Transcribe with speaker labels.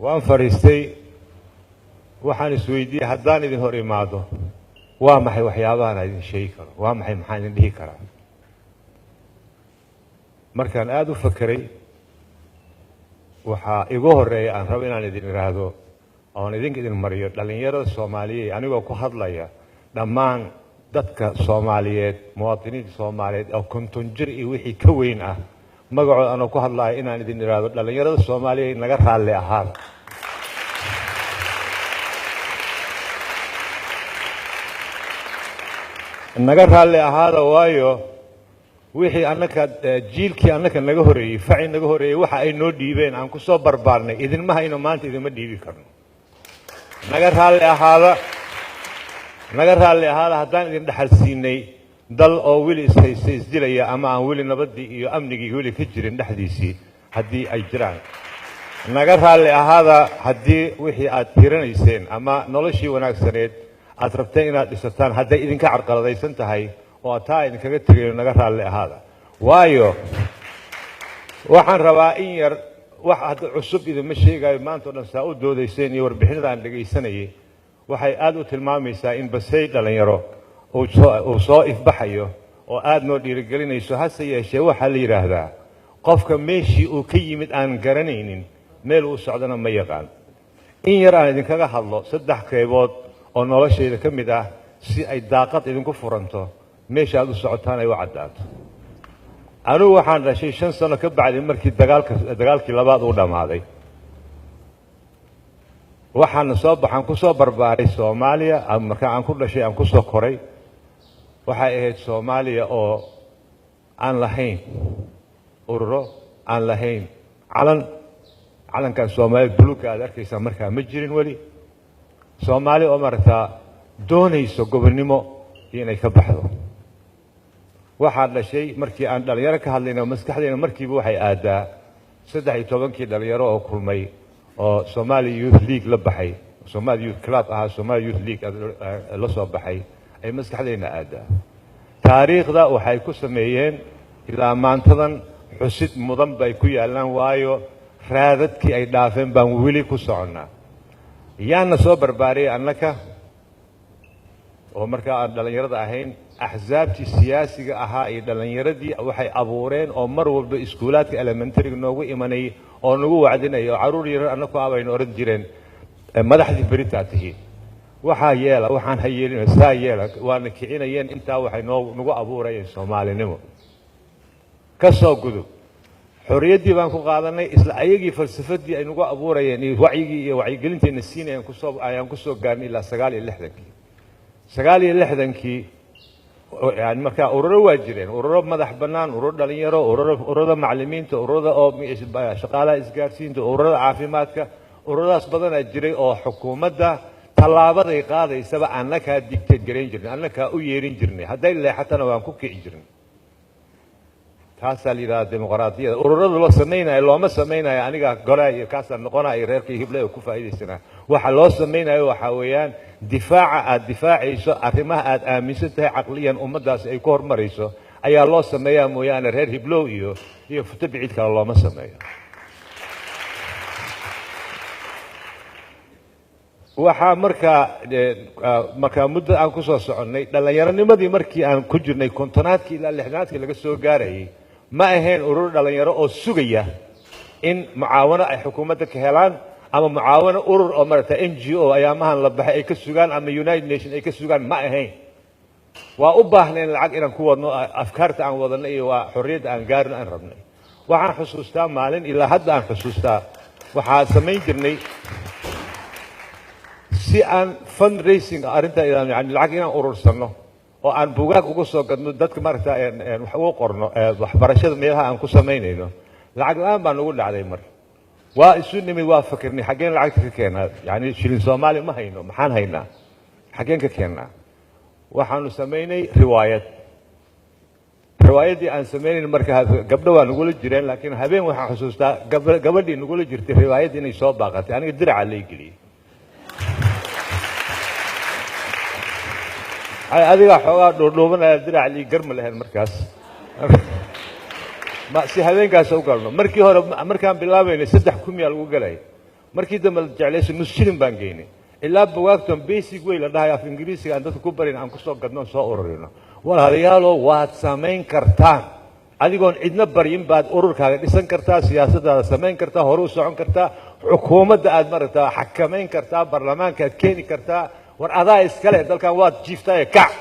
Speaker 1: waan fariistay waxaan isweydiiyey haddaan idin hor imaado waa maxay waxyaabahan idin sheegi karo waa maxay maxaan idin dhihi karaa markaan aad u fakeray waxaa igu horeeya aan rabo inaan idin iraahdo oon idin mariyo dhalinyarada Soomaaliyeed anigoo ku hadlaya dhammaan dadka Soomaaliyeed muwaadiniinta Soomaaliyeed oo konton jir iyo wixii ka weyn ah magacooda aan ku hadlayo inaan idin iraahdo dhalinyarada Soomaaliyeed naga raalli ahaada naga raalli ahaada waayo wixii annaka jiilkii annaka naga horeeyay facin naga horeeyay waxa ay noo dhiibeen aan ku soo barbaarnay idinma hayno maanta idinma dhiibi karno naga raalli ahaada haddaan idin dhaxal siinay dal oo weli ishaystay isdilaya ama aan weli nabadii iyo amnigii weli ka jirin dhexdiisii haddii ay jiraan naga raalli ahaada haddii wixii aad tiranayseen ama noloshii wanaagsaneed aad rabteen inaad dhisataan hadday idinka carqaladaysan tahay oo taa idinkaga tegayo naga raalli ahaada waayo waxaan rabaa in yar wax hadda cusub idinma sheegayo maanta oo dhan saa u doodayseen iyo warbixinada aan dhegaysanayay waxay aad u tilmaamaysaa in basay dhalinyaro uu soo ifbaxayo oo aad noo dhiirigelinayso hase yeeshee waxaa la yidhaahdaa qofka meeshii uu ka yimid aan garanaynin meel uu socdana ma yaqaan in yar aan idinkaga hadlo 3 qaybood oo noloshayda ka mid ah si ay daaqad idinku furanto meesha aad u socotaan ay u cadaato anigu waxaan dhashay 5 sano ka bacdi markii dagaalkii labaad uu dhamaaday waxaan soo baxan ku soo barbaaray Soomaaliya marka aan ku dhashay aan ku soo koray waxay ahayd Soomaaliya oo aan lahayn ururo aan lahayn calankan Soomaaliya buluuga aad arkaysaa markaa ma jirin wali Soomaaliya oo martaa doonayso gobonnimo inay ka baxdo waxaan dhashay markii aan dhalinyaro ka hadlayno maskaxdeena markiiba waxay aadaa 13 dhalinyaro oo kulmay oo Somali Youth League la baxay Somali Youth Club Somali Youth League la soo baxay ay maskaxdeena aadaa taariikhda waxay ku sameeyeen ilaa maantadan xusid mudan bay ku yaalaan waayo raadadkii ay dhaafeen baan weli ku soconaa yaana soo barbaariyay annaka oo markaa aan dhalinyarada ahayn axzaabtii siyaasiga ahaa iyo dhalinyaradii waxay abuureen oo mar walba iskuulaadka elementary noogu imanay oo nagu wacdinay oo caruur yar annaka abayno oran jireen madaxdii berita tihiin waxa yeela waxaan hayeelin saa yeela waana kicinayeen intaa waxay nagu abuurayeen Soomaalinimo ka soo gudub xorriyadii baan ku qaadanay isla ayagii falsafadii ay nagu abuurayeen iyo wacyigii iyo wacyigelinteena siinayeen ku soo gaarnay ilaa 69kii يعني marka ururo waa jireen ururo madax banaan ururo dhalinyaro ururada macallimiinta ururada oo shaqaalaha isgaarsiinta ururada caafimaadka ururadaas badan ay jiray oo xukuumadda talaabaday qaadaysaba annaka dictate gareyn jirnay annaka u yeerin jirnay haday leexatana waan ku kici jirnay taas la yiraahdo dimuqraadiyada ururada loo sameeyay looma sameeyay aniga golay kaas noqonay reerkii hiblay ku faa'iideysana waxa loo sameeyay waxa weeyaan difaaca aad difaacayso arrimaha aad aaminsantahay aqliyan ummadaas ay ku hormarayso ayaa loo sameeyaa mooyaane reer hiblow iyo futa bicid kale looma sameeyo waxa marka muddo aan ku soo soconay dhalinyaranimadii markii aan ku jirnay kontonaadkii ilaa 60naadkii laga soo gaarayay ma ahayn urur dhalinyaro oo sugaya in mucaawano ay xukuumadda ka helaan ama mucaawano urur oo marata NGO ayaamahan la baxay ay ka sugaan ama United Nations ay ka sugaan ma ahayn waa u baahneen lacag inaan ku wadno afkaarta aan wadano iyo waa xorriyada aan gaarno aan rabnay waxaan xusuustaa maalin ilaa hadda aan xusuustaa waxaan sameyn jirnay si aan fundraising arinta yani lacag inaan urursano oo aan buugaag uga soo gadno dadka marata wax ugu qorno waxbarashada meelaha aan ku sameynayno lacag la'aan baan ugu dhacday mar waa isu nimid waa fakirnay xageen lacagta ka keenaa yani shilin Soomaali ma hayno maxaan haynaa xageen ka keenaa waxaanu sameynay riwaayadii aan sameynay marka gabdho waan ugu jireen laakiin habeen waxaan xusuustaa gabadhii ugu jirtay riwaayadii inay soo baaqatay aniga diraca la geliyay adiga xoogaa dhuudhuubanaya dirac li garma lahayn markaas ma si habeenkaas u galno markii hore markaan bilaabaynay 3 kumya lagu galay markii dambe la jeclayso nus shilin baan geynay ilaa bugaagtan basic way la dhahay af ingiriisiga aan dadka ku barin aan ku soo gadno soo ururino walaalayaalow waad samayn kartaan adigoon cidna baryin baad ururkaaga dhisan kartaa siyaasaddaada samayn kartaa hore u socon kartaa xukuumadda aad maragtaa xakamayn kartaa baarlamaanka aad keeni kartaa war adaa iskale dalkan waad jiiftaa ee kac